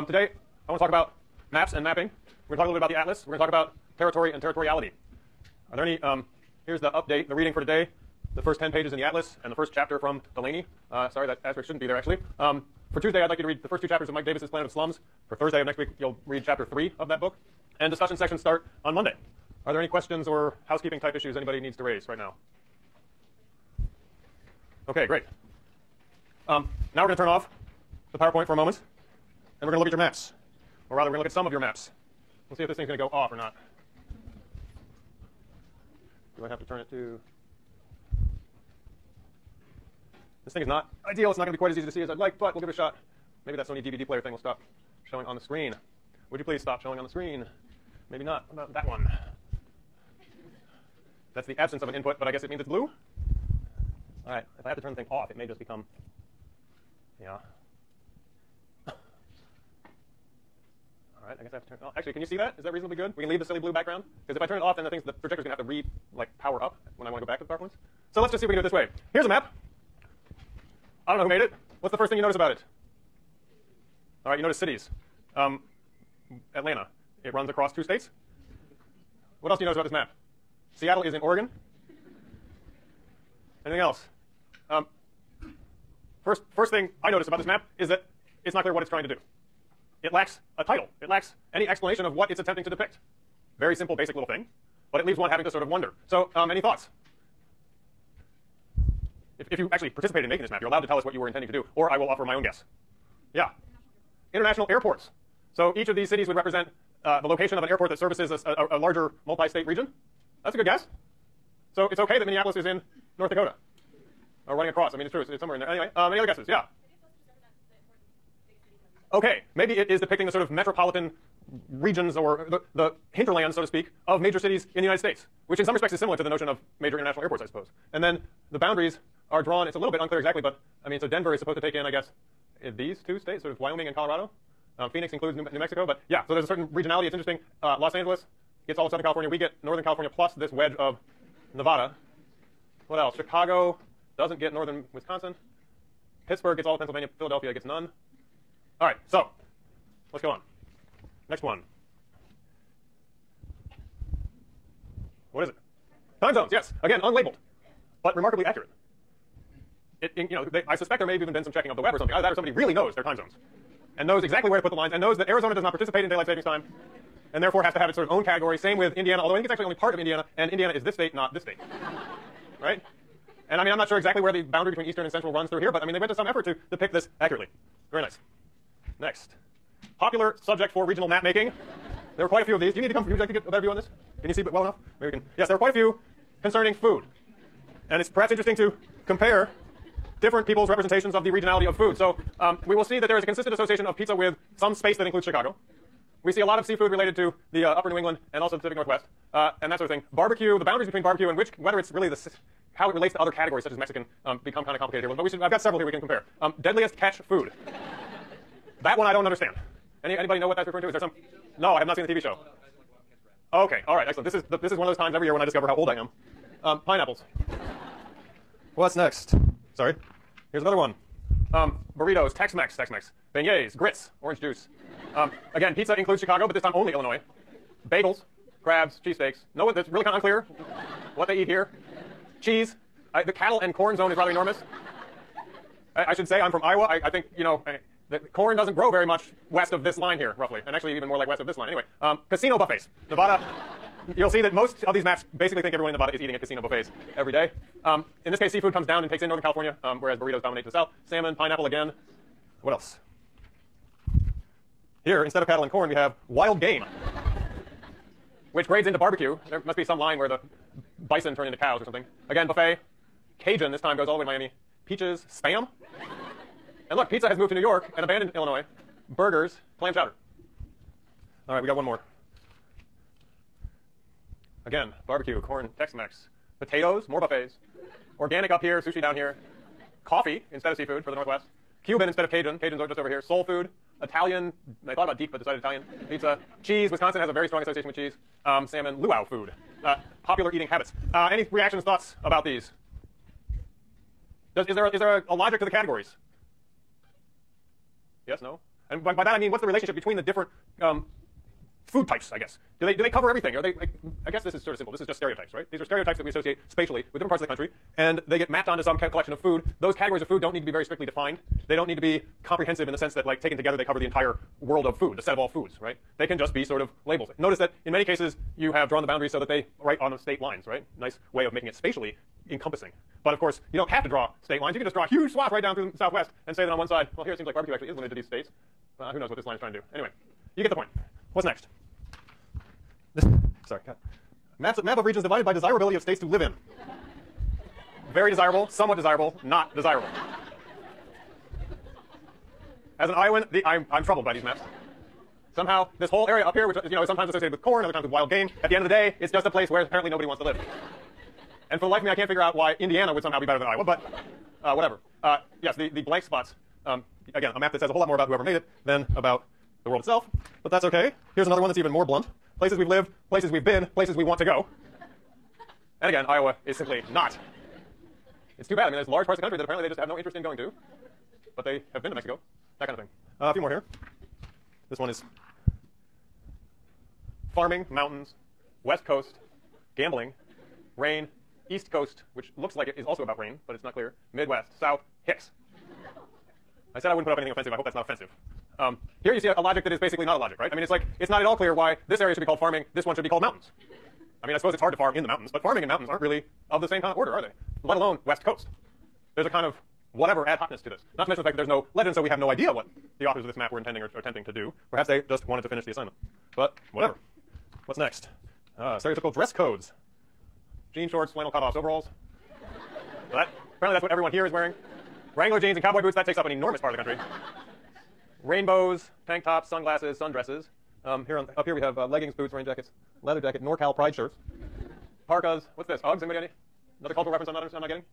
Today, I want to talk about maps and mapping. We're going to talk a little bit about the atlas. We're going to talk about territory and territoriality. Are there any, here's the update, the reading for today. The first 10 pages in the atlas and the first chapter from Delaney. Sorry, that asterisk shouldn't be there, actually. For Tuesday, I'd like you to read the first 2 chapters of Mike Davis's Planet of Slums. For Thursday of next week, you'll read chapter 3 of that book. And discussion sections start on Monday. Are there any questions or housekeeping type issues anybody needs to raise right now? OK, great. Now we're going to turn off the PowerPoint for a moment, and we're going to look at your maps. Or rather, we're going to look at some of your maps. We'll see if this thing's going to go off or not. Do I have to turn it to... This thing is not ideal. It's not going to be quite as easy to see as I'd like, but we'll give it a shot. Maybe that Sony DVD player thing will stop showing on the screen. Would you please stop showing on the screen? Maybe not. What about that one? That's the absence of an input, but I guess it means it's blue. All right. If I have to turn the thing off, it may just become... Yeah. All right. I guess I have to turn... Oh, actually, can you see that? Is that reasonably good? We can leave the silly blue background? Because if I turn it off, then the projector's going to have to power up when I want to go back to the PowerPoints. So let's just see if we can do it this way. Here's a map. I don't know who made it. What's the first thing you notice about it? All right, you notice cities. Atlanta. It runs across 2 states. What else do you notice about this map? Seattle is in Oregon. Anything else? First thing I notice about this map is that it's not clear what it's trying to do. It lacks a title. It lacks any explanation of what it's attempting to depict. Very simple, basic little thing, but it leaves one having to sort of wonder. So any thoughts? If you actually participated in making this map, you're allowed to tell us what you were intending to do, or I will offer my own guess. Yeah. International airports. So each of these cities would represent the location of an airport that services a larger multi-state region. That's a good guess. So it's OK that Minneapolis is in North Dakota. Or running across. I mean, it's true. It's somewhere in there. Anyway, any other guesses? Yeah. OK. Maybe it is depicting the sort of metropolitan regions or the hinterland, so to speak, of major cities in the United States, which in some respects is similar to the notion of major international airports, I suppose. And then the boundaries are drawn. It's a little bit unclear exactly, but I mean, so Denver is supposed to take in, I guess, these 2 states, sort of Wyoming and Colorado. Phoenix includes New Mexico, but yeah, so there's a certain regionality. It's interesting. Los Angeles gets all of Southern California. We get Northern California plus this wedge of Nevada. What else? Chicago doesn't get northern Wisconsin. Pittsburgh gets all of Pennsylvania. Philadelphia gets none. All right, so let's go on. Next one. What is it? Time zones, yes. Again, unlabeled, but remarkably accurate. I suspect there may have even been some checking of the web or something. Either that or somebody really knows their time zones and knows exactly where to put the lines and knows that Arizona does not participate in daylight savings time and therefore has to have its sort of own category. Same with Indiana, although I think it's actually only part of Indiana, and Indiana is this state, not this state. Right? And I mean, I'm not sure exactly where the boundary between Eastern and Central runs through here, but I mean, they went to some effort to depict this accurately. Very nice. Next. Popular subject for regional map making. There are quite a few of these. Do you need to come? Would you like to get a better view on this? Can you see it well enough? Maybe we can. Yes, there are quite a few concerning food. And it's perhaps interesting to compare different people's representations of the regionality of food. So we will see that there is a consistent association of pizza with some space that includes Chicago. We see a lot of seafood related to the upper New England and also the Pacific Northwest, and that sort of thing. Barbecue, the boundaries between barbecue and whether it's really how it relates to other categories such as Mexican become kind of complicated here. But I've got several here we can compare. Deadliest catch food. That one I don't understand. Anybody know what that's referring to? Is there some? No, I have not seen the TV show. OK, all right, excellent. This is one of those times every year when I discover how old I am. Pineapples. What's next? Sorry. Here's another one. Burritos, Tex-Mex, beignets, grits, orange juice. Again, pizza includes Chicago, but this time only Illinois. Bagels, crabs, cheesesteaks. No, it's really kind of unclear what they eat here. Cheese. The cattle and corn zone is rather enormous. I should say I'm from Iowa. I think, the corn doesn't grow very much west of this line here, roughly, and actually even more like west of this line. Anyway, casino buffets. Nevada. You'll see that most of these maps basically think everyone in Nevada is eating at casino buffets every day. In this case, seafood comes down and takes in Northern California, whereas burritos dominate to the south. Salmon, pineapple again. What else? Here, instead of cattle and corn, we have wild game, which grades into barbecue. There must be some line where the bison turn into cows or something. Again, buffet. Cajun this time goes all the way to Miami. Peaches, Spam. And look, pizza has moved to New York and abandoned Illinois. Burgers, clam chowder. All right, we got one more. Again, barbecue, corn, Tex-Mex. Potatoes, more buffets. Organic up here, sushi down here. Coffee instead of seafood for the Northwest. Cuban instead of Cajun. Cajun's just over here. Soul food. Italian. I thought about deep, but decided Italian. Pizza. Cheese. Wisconsin has a very strong association with cheese. Salmon. Luau food. Popular eating habits. Any reactions, thoughts about these? Is there a logic to the categories? Yes, no? And by that I mean, what's the relationship between the different food types, I guess? Do they cover everything? Are they, like, I guess this is sort of simple. This is just stereotypes, right? These are stereotypes that we associate spatially with different parts of the country, and they get mapped onto some collection of food. Those categories of food don't need to be very strictly defined. They don't need to be comprehensive in the sense that, like, taken together, they cover the entire world of food, the set of all foods, right? They can just be sort of labels. Notice that in many cases, you have drawn the boundaries so that they write on the state lines, right? Nice way of making it spatially encompassing. But of course, you don't have to draw state lines. You can just draw a huge swath right down through the Southwest and say that on one side, well, here it seems like barbecue actually is limited to these states. Who knows what this line is trying to do? Anyway, you get the point. What's next? Sorry, God. Map of regions divided by desirability of states to live in. Very desirable, somewhat desirable, not desirable. As an Iowan, I'm troubled by these maps. Somehow, this whole area up here, which is sometimes associated with corn, other times with wild game, at the end of the day, it's just a place where apparently nobody wants to live. And for the life of me, I can't figure out why Indiana would somehow be better than Iowa, but whatever. Yes, the blank spots. Again, a map that says a whole lot more about whoever made it than about the world itself, but that's okay. Here's another one that's even more blunt. Places we've lived, places we've been, places we want to go. And again, Iowa is simply not. It's too bad. I mean, there's large parts of the country that apparently they just have no interest in going to, but they have been to Mexico, that kind of thing. A few more here. This one is farming, mountains, west coast, gambling, rain, east coast, which looks like it is also about rain, but it's not clear, Midwest, south, Hicks. I said I wouldn't put up anything offensive. I hope that's not offensive. Here you see a logic that is basically not a logic, right? I mean, it's not at all clear why this area should be called farming, this one should be called mountains. I mean, I suppose it's hard to farm in the mountains, but farming and mountains aren't really of the same kind of order, are they? Let alone west coast. There's a kind of whatever ad hocness to this. Not to mention the fact that there's no legend, so we have no idea what the authors of this map were intending or attempting to do. Perhaps they just wanted to finish the assignment. But whatever. What's next? Stereotypical dress codes. Jean shorts, flannel cut-offs, overalls. Apparently that's what everyone here is wearing. Wrangler jeans and cowboy boots, that takes up an enormous part of the country. Rainbows, tank tops, sunglasses, sundresses. Up here we have leggings, boots, rain jackets, leather jacket, NorCal pride shirts. Parkas. What's this? Uggs? Anybody? Another cultural reference I'm not getting?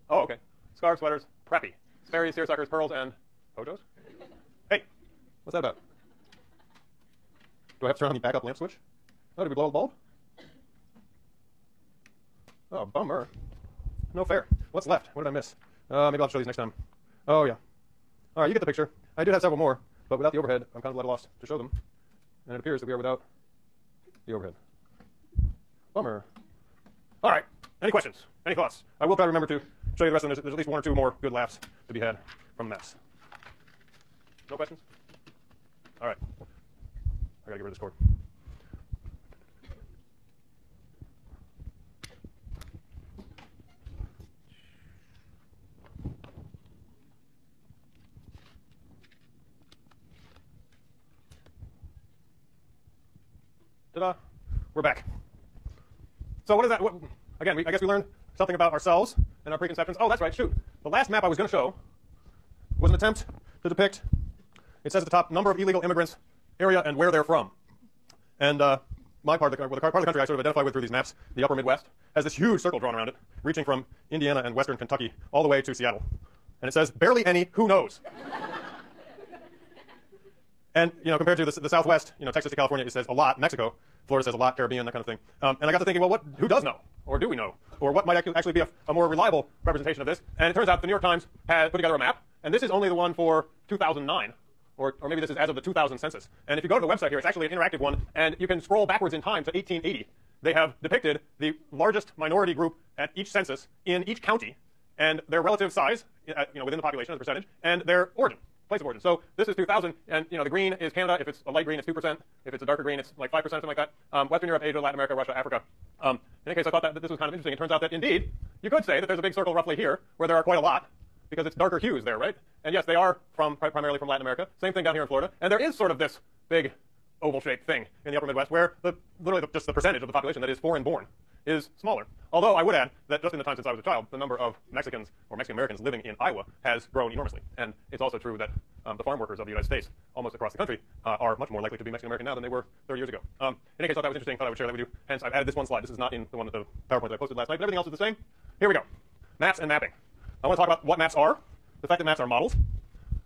Oh, okay. Scarves, sweaters, preppy. Sperry's, seersuckers, pearls, and photos. Hey, what's that about? Do I have to turn on the backup lamp switch? Oh, did we blow a bulb? Oh, bummer. No fair. What's left? What did I miss? Maybe I'll have to show these next time. Oh, yeah. All right, you get the picture. I do have several more, but without the overhead, I'm kind of at a loss to show them. And it appears that we are without the overhead. Bummer. All right. Any questions? Any thoughts? I will try to remember to show you the rest of them. There's at least one or two more good laughs to be had from the maps. No questions? All right. I got to get rid of this cord. Ta-da. We're back. So what is that? Again, I guess we learned something about ourselves and our preconceptions. Oh, that's right. Shoot. The last map I was going to show was an attempt to depict, it says at the top, number of illegal immigrants, area, and where they're from. And my part of the part of the country I sort of identify with through these maps, the upper Midwest, has this huge circle drawn around it, reaching from Indiana and western Kentucky all the way to Seattle. And it says, barely any, who knows? And, compared to the Southwest, Texas to California, it says a lot. Mexico, Florida says a lot, Caribbean, that kind of thing. And I got to thinking, well, who does know? Or do we know? Or what might actually be a more reliable representation of this? And it turns out the New York Times had put together a map, and this is only the one for 2009. Or maybe this is as of the 2000 census. And if you go to the website here, it's actually an interactive one, and you can scroll backwards in time to 1880. They have depicted the largest minority group at each census in each county, and their relative size, within the population as a percentage, and their origin. Place of origin. So this is 2000, and the green is Canada. If it's a light green, it's 2%. If it's a darker green, it's like 5%, something like that. Western Europe, Asia, Latin America, Russia, Africa. In any case, I thought that this was kind of interesting. It turns out that indeed, you could say that there's a big circle roughly here where there are quite a lot, because it's darker hues there, right? And yes, they are primarily from Latin America. Same thing down here in Florida. And there is sort of this big oval-shaped thing in the upper Midwest where literally just the percentage of the population that is foreign-born is smaller. Although I would add that just in the time since I was a child, the number of Mexicans or Mexican Americans living in Iowa has grown enormously. And it's also true that the farm workers of the United States, almost across the country, are much more likely to be Mexican American now than they were 30 years ago. In any case, I thought that was interesting. Thought I would share that with you. Hence, I've added this one slide. This is not in the PowerPoint that I posted last night, but everything else is the same. Here we go. Maps and mapping. I want to talk about what maps are, the fact that maps are models,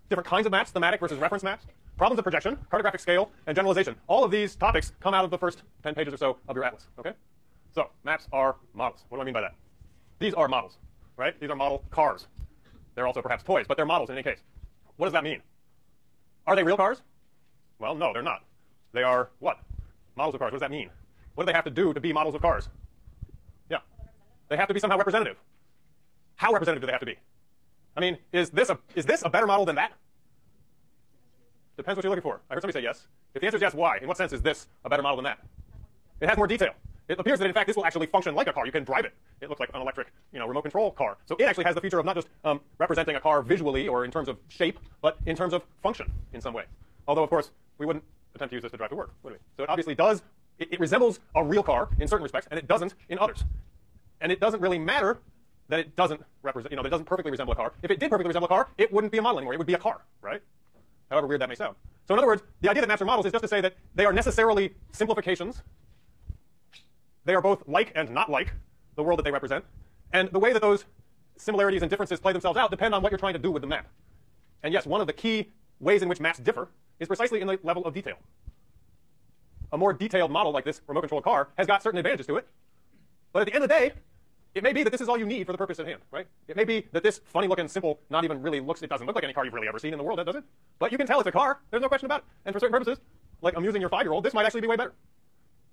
different kinds of maps, thematic versus reference maps, problems of projection, cartographic scale, and generalization. All of these topics come out of the first 10 pages or so of your atlas, okay? So, maps are models. What do I mean by that? These are models, right? These are model cars. They're also perhaps toys, but they're models in any case. What does that mean? Are they real cars? Well, no, they're not. They are what? Models of cars. What does that mean? What do they have to do to be models of cars? Yeah. They have to be somehow representative. How representative do they have to be? I mean, is this a better model than that? Depends what you're looking for. I heard somebody say yes. If the answer is yes, why? In what sense is this a better model than that? It has more detail. It appears that, in fact, this will actually function like a car. You can drive it. It looks like an electric, remote control car. So it actually has the feature of not just representing a car visually or in terms of shape, but in terms of function in some way. Although, of course, we wouldn't attempt to use this to drive to work, would we? So it obviously does. It resembles a real car in certain respects, and it doesn't in others. And it doesn't really matter that it doesn't represent, that it doesn't perfectly resemble a car. If it did perfectly resemble a car, it wouldn't be a model anymore. It would be a car, right? However weird that may sound. So in other words, the idea that maps are models is just to say that they are necessarily simplifications. They are both like and not like the world that they represent. And the way that those similarities and differences play themselves out depend on what you're trying to do with the map. And yes, one of the key ways in which maps differ is precisely in the level of detail. A more detailed model like this remote control car has got certain advantages to it. But at the end of the day, it may be that this is all you need for the purpose at hand, right? It may be that this funny-looking, simple, not even really looks, it doesn't look like any car you've really ever seen in the world, does it? But you can tell it's a car. There's no question about it. And for certain purposes, like amusing your 5-year-old, this might actually be way better.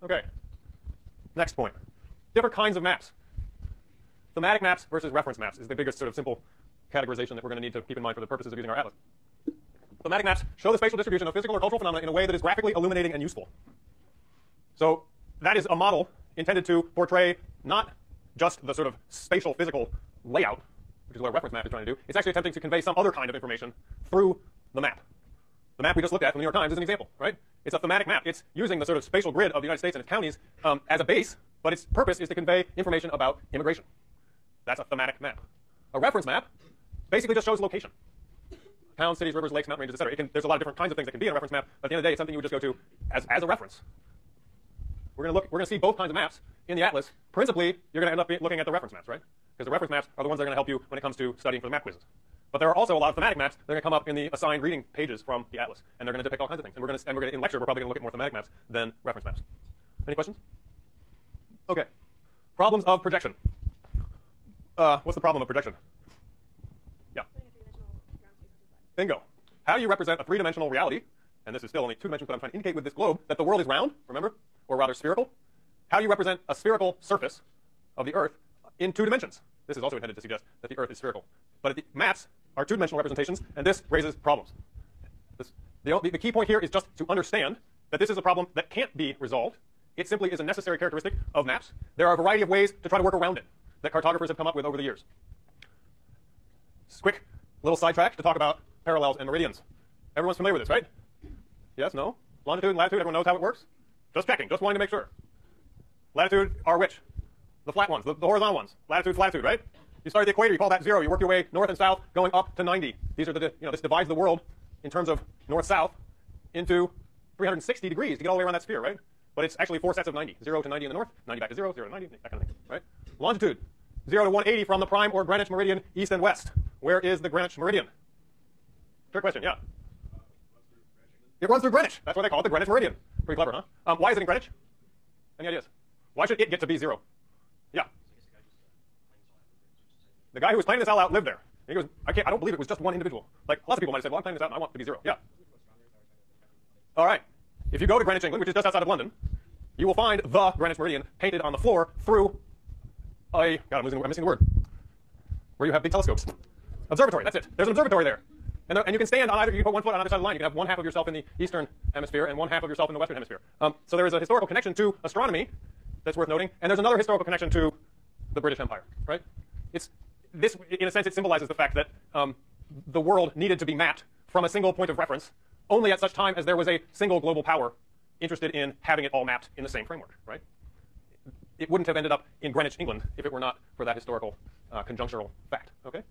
Okay. Next point. Different kinds of maps. Thematic maps versus reference maps is the biggest sort of simple categorization that we're going to need to keep in mind for the purposes of using our atlas. Thematic maps show the spatial distribution of physical or cultural phenomena in a way that is graphically illuminating and useful. So that is a model intended to portray not just the sort of spatial physical layout, which is what a reference map is trying to do. It's actually attempting to convey some other kind of information through the map. The map we just looked at from the New York Times is an example, right? It's a thematic map. It's using the sort of spatial grid of the United States and its counties as a base, but its purpose is to convey information about immigration. That's a thematic map. A reference map basically just shows location. Towns, cities, rivers, lakes, mountain ranges, etc. There's a lot of different kinds of things that can be in a reference map, but at the end of the day, it's something you would just go to as a reference. We're going to see both kinds of maps in the atlas. Principally, you're going to end up looking at the reference maps, right? Because the reference maps are the ones that are going to help you when it comes to studying for the map quizzes. But there are also a lot of thematic maps that are going to come up in the assigned reading pages from the atlas, and they're going to depict all kinds of things. And we're going to in lecture, we're probably going to look at more thematic maps than reference maps. Any questions? Okay. Problems of projection. What's the problem of projection? Yeah. Bingo. How do you represent a three-dimensional reality? And this is still only 2 dimensions, but I'm trying to indicate with this globe that the world is round, remember? Or rather spherical. How do you represent a spherical surface of the Earth in 2 dimensions? This is also intended to suggest that the Earth is spherical. But the maps are 2-dimensional representations, and this raises problems. The key point here is just to understand that this is a problem that can't be resolved. It simply is a necessary characteristic of maps. There are a variety of ways to try to work around it that cartographers have come up with over the years. Quick little sidetrack to talk about parallels and meridians. Everyone's familiar with this, right? Yes, no? Longitude and latitude, everyone knows how it works? Just checking, just wanting to make sure. Latitude are which? The flat ones, the horizontal ones. Latitude, latitude, right? You start at the equator, you call that 0. You work your way north and south, going up to 90. These are this divides the world in terms of north-south into 360 degrees to get all the way around that sphere, right? But it's actually 4 sets of 90. 0 to 90 in the north, 90 back to 0, 0 to 90, that kind of thing, right? Longitude, 0 to 180 from the prime or Greenwich meridian, east and west. Where is the Greenwich meridian? Trick question, yeah. It runs through Greenwich. That's why they call it the Greenwich meridian. Pretty clever, huh? Why is it in Greenwich? Any ideas? Why should it get to be 0? Yeah. The guy who was planning this all out lived there. He goes, I don't believe it was just one individual. Like, lots of people might have said, well, I'm planning this out and I want it to be 0. Yeah. All right. If you go to Greenwich, England, which is just outside of London, you will find the Greenwich meridian painted on the floor through a, God, I'm missing the word, where you have big telescopes. Observatory, that's it. There's an observatory there. And you can stand on either, you can put one foot on either side of the line. You can have one half of yourself in the eastern hemisphere and one half of yourself in the western hemisphere. So there is a historical connection to astronomy that's worth noting, and there's another historical connection to the British Empire, right? This, in a sense, it symbolizes the fact that the world needed to be mapped from a single point of reference only at such time as there was a single global power interested in having it all mapped in the same framework, right? It wouldn't have ended up in Greenwich, England, if it were not for that historical conjunctural fact, okay?